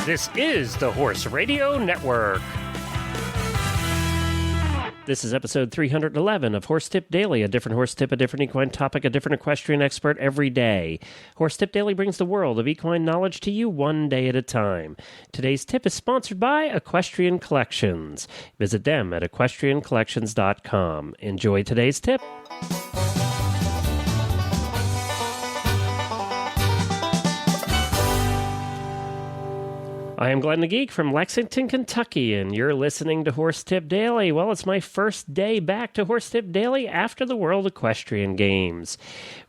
This is the Horse Radio Network. This is episode 311 of Horse Tip Daily, a different horse tip, a different equine topic, a different equestrian expert every day. Horse Tip Daily brings the world of equine knowledge to you one day at a time. Today's tip is sponsored by Equestrian Collections. Visit them at equestriancollections.com. Enjoy today's tip. I am Glenn the Geek from Lexington, Kentucky, and you're listening to Horse Tip Daily. Well, it's my first day back to Horse Tip Daily after the World Equestrian Games.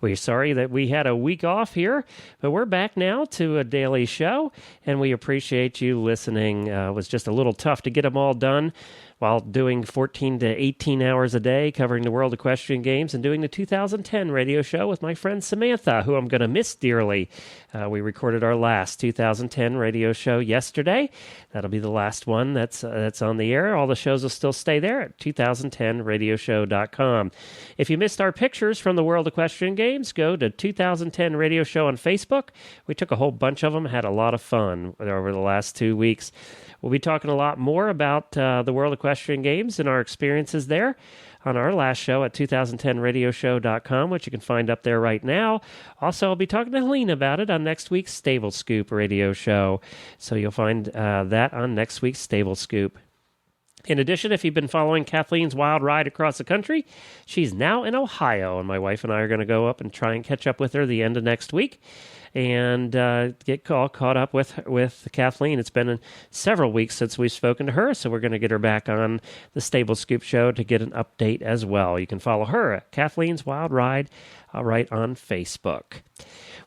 We're sorry that we had a week off here, but we're back now to a daily show, and we appreciate you listening. It was just a little tough to get them all done while doing 14 to 18 hours a day covering the World Equestrian Games and doing the 2010 radio show with my friend Samantha, who I'm going to miss dearly. We recorded our last 2010 radio show yesterday. That'll be the last one that's on the air. All the shows will still stay there at 2010radioshow.com. If you missed our pictures from the World Equestrian Games, go to 2010 Radio Show on Facebook. We took a whole bunch of them, had a lot of fun over the last 2 weeks. We'll be talking a lot more about the World Equestrian Games and our experiences there on our last show at 2010radioshow.com, which you can find up there right now. Also, I'll be talking to Helene about it on next week's Stable Scoop radio show. So you'll find that on next week's Stable Scoop. In addition, if you've been following Kathleen's wild ride across the country, she's now in Ohio, and my wife and I are going to go up and try and catch up with her the end of next week and get caught up with Kathleen. It's been several weeks since we've spoken to her, so we're going to get her back on the Stable Scoop show to get an update as well. You can follow her at Kathleen's Wild Ride right on Facebook.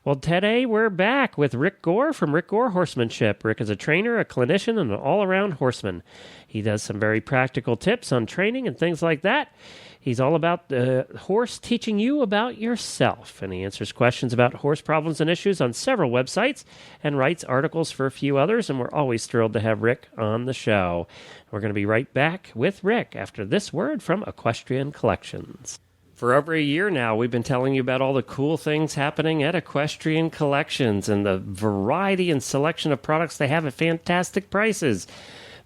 Well, today we're back with Rick Gore from Rick Gore Horsemanship. Rick is a trainer, a clinician, and an all-around horseman. He does some very practical tips on training and things like that. He's all about the horse teaching you about yourself, and he answers questions about horse problems and issues on several websites and writes articles for a few others, and we're always thrilled to have Rick on the show. We're going to be right back with Rick after this word from Equestrian Collections. For over a year now, we've been telling you about all the cool things happening at Equestrian Collections and the variety and selection of products they have at fantastic prices.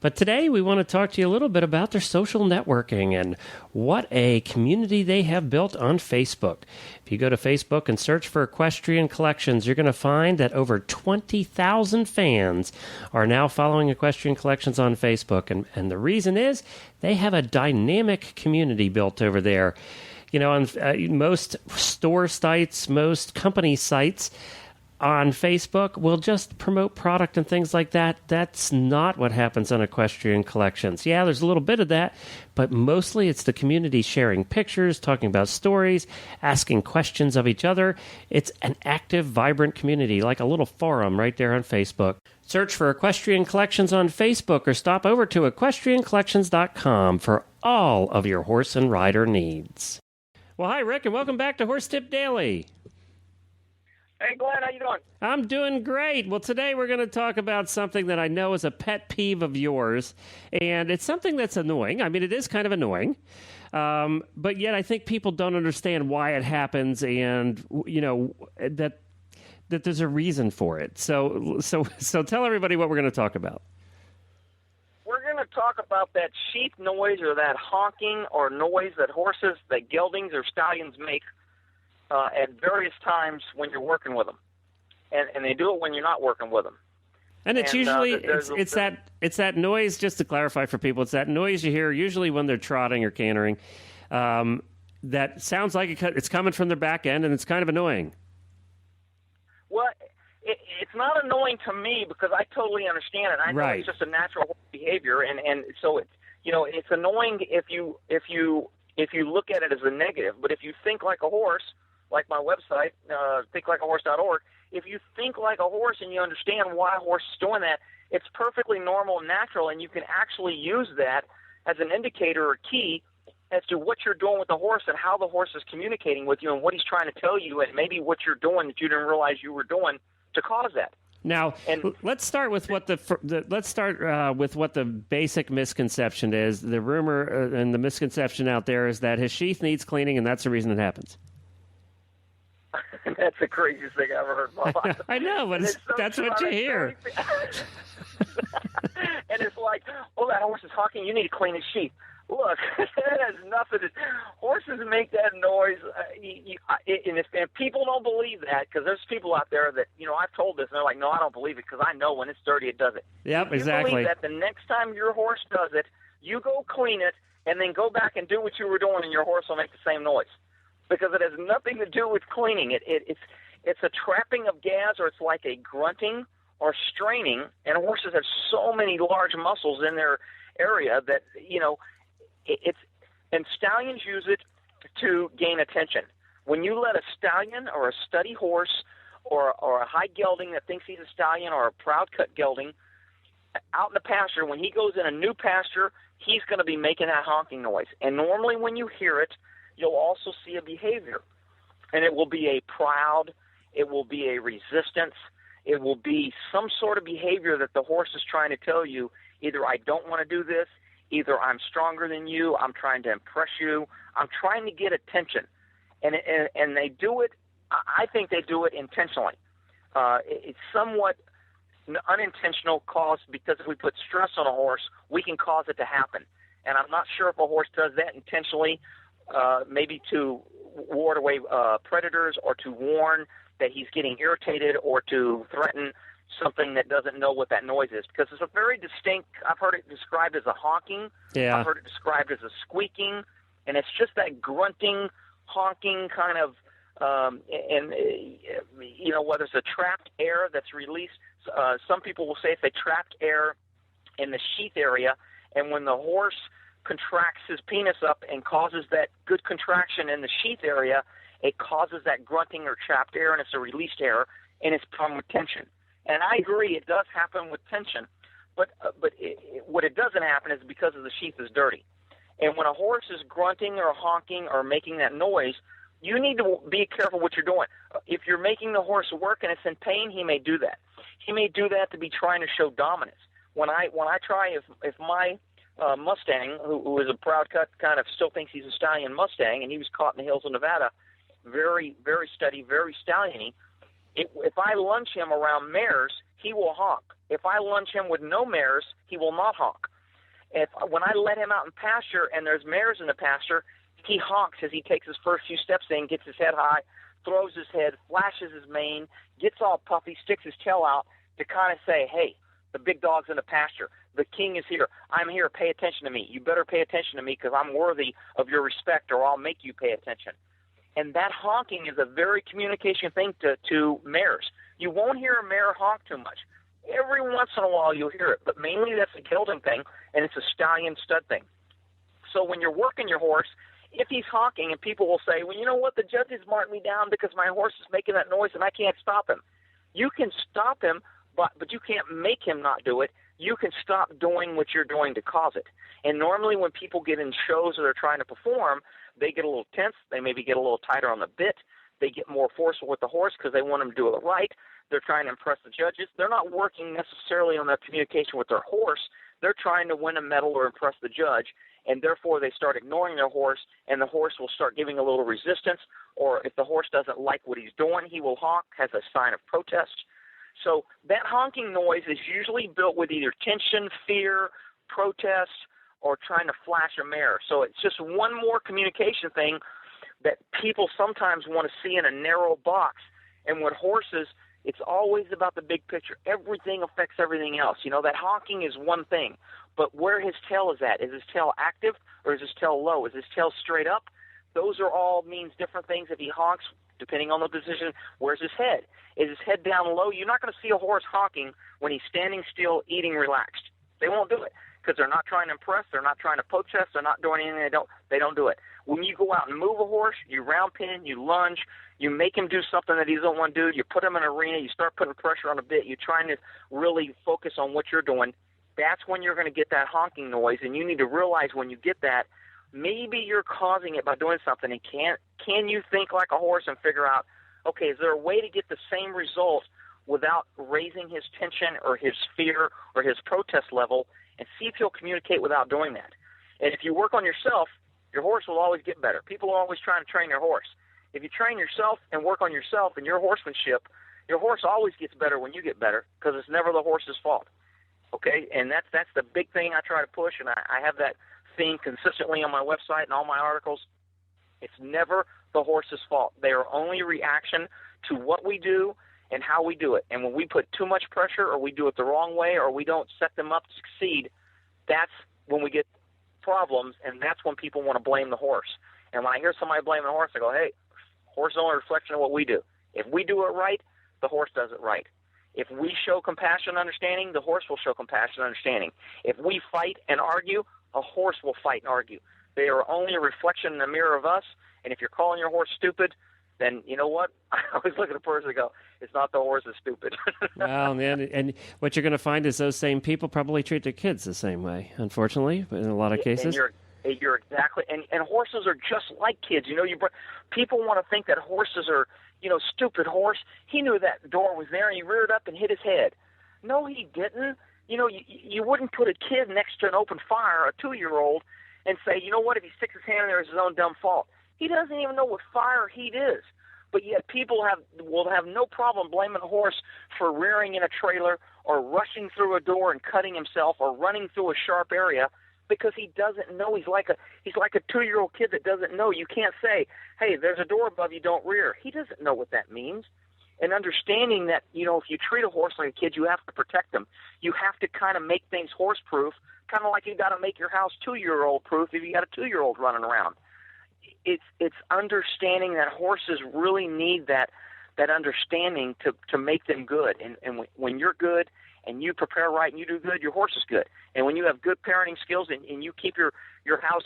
But today we want to talk to you a little bit about their social networking and what a community they have built on Facebook. If you go to Facebook and search for Equestrian Collections, you're going to find that over 20,000 fans are now following Equestrian Collections on Facebook. And the reason is they have a dynamic community built over there. You know, on most store sites, most company sites on Facebook will just promote product and things like that. That's not what happens on Equestrian Collections. Yeah, there's a little bit of that, but mostly it's the community sharing pictures, talking about stories, asking questions of each other. It's an active, vibrant community, like a little forum right there on Facebook. Search for Equestrian Collections on Facebook or stop over to equestriancollections.com for all of your horse and rider needs. Well, hi, Rick, and welcome back to Horse Tip Daily. Hey, Glenn, how you doing? I'm doing great. Well, today we're going to talk about something that I know is a pet peeve of yours, and it's something that's annoying. I mean, it is kind of annoying, but yet I think people don't understand why it happens and, you know, that there's a reason for it. So tell everybody what we're going to talk about. We're going to talk about that sheath noise or that honking or noise that horses, that geldings or stallions make at various times when you're working with them, and they do it when you're not working with them. And it's usually it's that noise. Just to clarify for people, it's that noise you hear usually when they're trotting or cantering. That sounds like it's coming from their back end, and it's kind of annoying. Well, it's not annoying to me because I totally understand it. I know It's just a natural behavior, and so it's annoying if you look at it as a negative. But if you think like a horse, like my website, thinklikeahorse.org, if you think like a horse and you understand why a horse is doing that, it's perfectly normal and natural, and you can actually use that as an indicator or key as to what you're doing with the horse and how the horse is communicating with you and what he's trying to tell you and maybe what you're doing that you didn't realize you were doing to cause that. Now, let's start with what the basic misconception is. The rumor and the misconception out there is that his sheath needs cleaning, and that's the reason it happens. That's the craziest thing I've ever heard in my life. I know, but that's what you hear. And it's like, oh, that horse is honking. You need to clean his sheath. Look, that has nothing to. Horses make that noise, and people don't believe that, because there's people out there that, I've told this, and they're like, no, I don't believe it, because I know when it's dirty, it does it. Yep, you exactly. Believe that the next time your horse does it, you go clean it, and then go back and do what you were doing, and your horse will make the same noise, because it has nothing to do with cleaning. It's a trapping of gas, or it's like a grunting or straining, and horses have so many large muscles in their area that, and stallions use it to gain attention. When you let a stallion or a steady horse or a high gelding that thinks he's a stallion, or a proud cut gelding out in the pasture, when he goes in a new pasture, he's going to be making that honking noise. And normally when you hear it, you'll also see a behavior. And it will be a proud, it will be a resistance, it will be some sort of behavior that the horse is trying to tell you, either I don't want to do this, either I'm stronger than you, I'm trying to impress you, I'm trying to get attention. And they do it, I think they do it intentionally. It's somewhat unintentional cause, because if we put stress on a horse, we can cause it to happen. And I'm not sure if a horse does that intentionally, maybe to ward away predators, or to warn that he's getting irritated, or to threaten something that doesn't know what that noise is, because it's a very distinct. I've heard it described as a honking. Yeah. I've heard it described as a squeaking, and it's just that grunting, honking kind of, whether it's a trapped air that's released. Some people will say it's a trapped air in the sheath area, and when the horse contracts his penis up and causes that good contraction in the sheath area, it causes that grunting or trapped air, and it's a released air, and it's from tension. And I agree, it does happen with tension, but what it doesn't happen is because of the sheath is dirty. And when a horse is grunting or honking or making that noise, you need to be careful what you're doing. If you're making the horse work and it's in pain, he may do that. He may do that to be trying to show dominance. When I try, if my Mustang, who is a proud cut, kind of still thinks he's a stallion Mustang, and he was caught in the hills of Nevada, very, very steady, very stallion-y, if I lunge him around mares, he will honk. If I lunge him with no mares, he will not honk. When I let him out in pasture and there's mares in the pasture, he honks as he takes his first few steps in, gets his head high, throws his head, flashes his mane, gets all puffy, sticks his tail out to kind of say, hey, the big dog's in the pasture. The king is here. I'm here. Pay attention to me. You better pay attention to me, because I'm worthy of your respect, or I'll make you pay attention. And that honking is a very communication thing to mares. You won't hear a mare honk too much. Every once in a while you'll hear it, but mainly that's a gelding thing, and it's a stallion stud thing. So when you're working your horse, if he's honking, and people will say, well, you know what, the judges marked me down because my horse is making that noise and I can't stop him. You can stop him, but you can't make him not do it. You can stop doing what you're doing to cause it. And normally when people get in shows or they're trying to perform, they get a little tense. They maybe get a little tighter on the bit. They get more forceful with the horse because they want him to do it right. They're trying to impress the judges. They're not working necessarily on their communication with their horse. They're trying to win a medal or impress the judge, and therefore they start ignoring their horse, and the horse will start giving a little resistance, or if the horse doesn't like what he's doing, he will honk as a sign of protest. So that honking noise is usually built with either tension, fear, protest, or trying to flash a mare. So it's just one more communication thing that people sometimes want to see in a narrow box. And with horses, it's always about the big picture. Everything affects everything else. You know, that honking is one thing, but where his tail is at, is his tail active or is his tail low? Is his tail straight up? Those are all means different things. If he honks, depending on the position, where's his head? Is his head down low? You're not going to see a horse honking when he's standing still, eating relaxed. They won't do it because they're not trying to impress. They're not trying to poke chest. They're not doing anything. They don't do it. When you go out and move a horse, you round pin, you lunge, you make him do something that he doesn't want to do. You put him in an arena. You start putting pressure on a bit. You're trying to really focus on what you're doing. That's when you're going to get that honking noise, and you need to realize when you get that, maybe you're causing it by doing something. And can you think like a horse and figure out, okay, is there a way to get the same result without raising his tension or his fear or his protest level, and see if he'll communicate without doing that. And if you work on yourself, your horse will always get better. People are always trying to train their horse. if you train yourself and work on yourself and your horsemanship, your horse always gets better when you get better, because it's never the horse's fault. Okay, and that's the big thing I try to push, and I have that theme consistently on my website and all my articles. It's never the horse's fault. They are only a reaction to what we do and how we do it. And when we put too much pressure, or we do it the wrong way, or we don't set them up to succeed, that's when we get problems, and that's when people want to blame the horse. And when I hear somebody blaming the horse, I go, hey, horse is only a reflection of what we do. If we do it right, the horse does it right. If we show compassion and understanding, the horse will show compassion and understanding. If we fight and argue, a horse will fight and argue. They are only a reflection in the mirror of us, and if you're calling your horse stupid, then you know what? I always look at a person and go, it's not the horse that's stupid. Well, man, and what you're going to find is those same people probably treat their kids the same way, unfortunately, in a lot of cases. And you're exactly, and horses are just like kids. People want to think that horses are, stupid horse. He knew that door was there, and he reared up and hit his head. No, he didn't. You wouldn't put a kid next to an open fire, a 2-year-old, and say, you know what, if he sticks his hand in there, it's his own dumb fault. He doesn't even know what fire heat is. But yet people will have no problem blaming a horse for rearing in a trailer or rushing through a door and cutting himself or running through a sharp area, because he doesn't know. He's like a 2-year-old kid that doesn't know. You can't say, hey, there's a door above you, don't rear. He doesn't know what that means. And understanding that, if you treat a horse like a kid, you have to protect them. You have to kind of make things horse-proof, kind of like you got to make your house 2-year-old proof if you got a 2-year-old running around. It's understanding that horses really need that understanding to make them good. And when you're good and you prepare right and you do good, your horse is good. And when you have good parenting skills and you keep your house,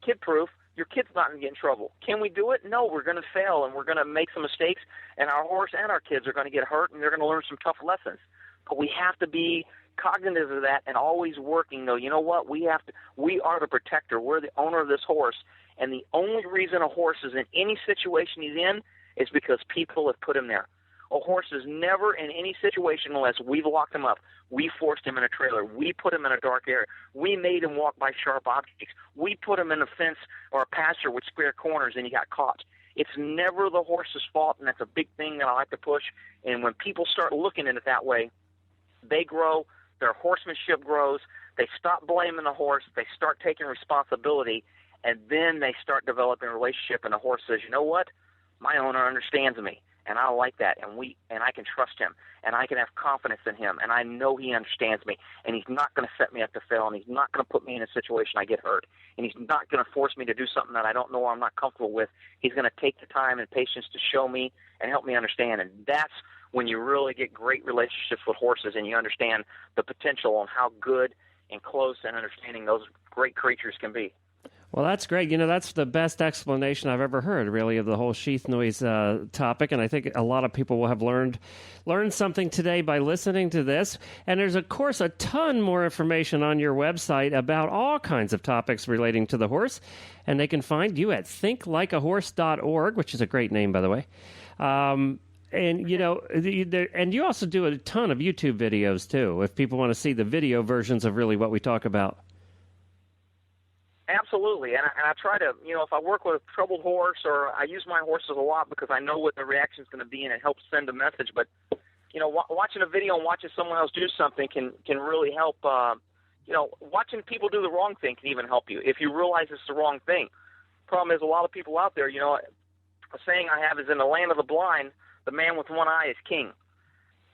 kid-proof, your kid's not going to get in trouble. Can we do it? No, we're going to fail, and we're going to make some mistakes, and our horse and our kids are going to get hurt, and they're going to learn some tough lessons. But we have to be cognitive of that and always working, though. You know what? We are the protector. We're the owner of this horse, and the only reason a horse is in any situation he's in is because people have put him there. A horse is never in any situation unless we've locked him up. We forced him in a trailer. We put him in a dark area. We made him walk by sharp objects. We put him in a fence or a pasture with square corners, and he got caught. It's never the horse's fault, and that's a big thing that I like to push. And when people start looking at it that way, they grow, their horsemanship grows, they stop blaming the horse, they start taking responsibility, and then they start developing a relationship, and the horse says, you know what? My owner understands me. And I like that, and I can trust him, and I can have confidence in him, and I know he understands me, and he's not going to set me up to fail, and he's not going to put me in a situation I get hurt, and he's not going to force me to do something that I don't know or I'm not comfortable with. He's going to take the time and patience to show me and help me understand, and that's when you really get great relationships with horses, and you understand the potential on how good and close and understanding those great creatures can be. Well, that's great. That's the best explanation I've ever heard, really, of the whole sheath noise topic. And I think a lot of people will have learned something today by listening to this. And there's, of course, a ton more information on your website about all kinds of topics relating to the horse. And they can find you at thinklikeahorse.org, which is a great name, by the way. And you also do a ton of YouTube videos, too, if people want to see the video versions of really what we talk about. Absolutely, and I try to, if I work with a troubled horse, or I use my horses a lot because I know what the reaction is going to be, and it helps send a message. But, watching a video and watching someone else do something can really help. Watching people do the wrong thing can even help you if you realize it's the wrong thing. Problem is, a lot of people out there, a saying I have is, in the land of the blind, the man with one eye is king.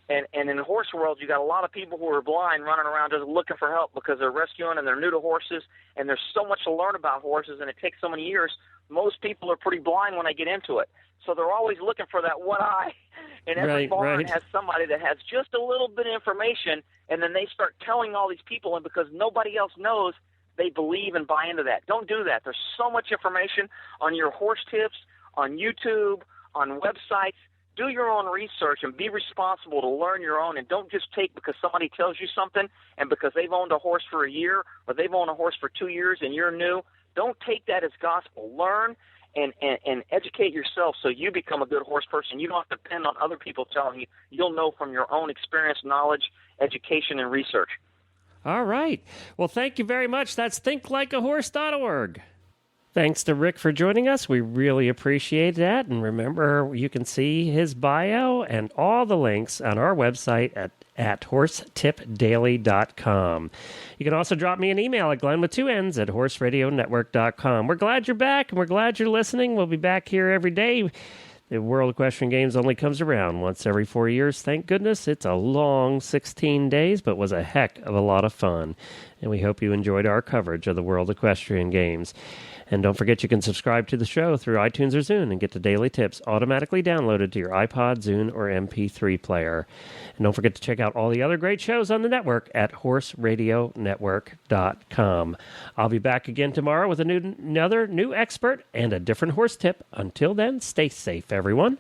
And in the horse world, you got a lot of people who are blind running around just looking for help because they're rescuing and they're new to horses, and there's so much to learn about horses, and it takes so many years. Most people are pretty blind when they get into it. So they're always looking for that one eye. And every barn has somebody that has just a little bit of information, and then they start telling all these people, and because nobody else knows, they believe and buy into that. Don't do that. There's so much information on your horse tips, on YouTube, on websites. Do your own research and be responsible to learn your own, and don't just take because somebody tells you something and because they've owned a horse for a year or they've owned a horse for 2 years and you're new. Don't take that as gospel. Learn and educate yourself so you become a good horse person. You don't have to depend on other people telling you. You'll know from your own experience, knowledge, education, and research. All right. Well, thank you very much. That's thinklikeahorse.org. Thanks to Rick for joining us. We really appreciate that. And remember, you can see his bio and all the links on our website at horsetipdaily.com. You can also drop me an email at Glenn with 2 N's at horseradionetwork.com. We're glad you're back, and we're glad you're listening. We'll be back here every day. The World of Equestrian Games only comes around once every 4 years. Thank goodness. It's a long 16 days, but was a heck of a lot of fun. And we hope you enjoyed our coverage of the World Equestrian Games. And don't forget you can subscribe to the show through iTunes or Zune and get the daily tips automatically downloaded to your iPod, Zune, or MP3 player. And don't forget to check out all the other great shows on the network at horseradionetwork.com. I'll be back again tomorrow with another new expert and a different horse tip. Until then, stay safe, everyone.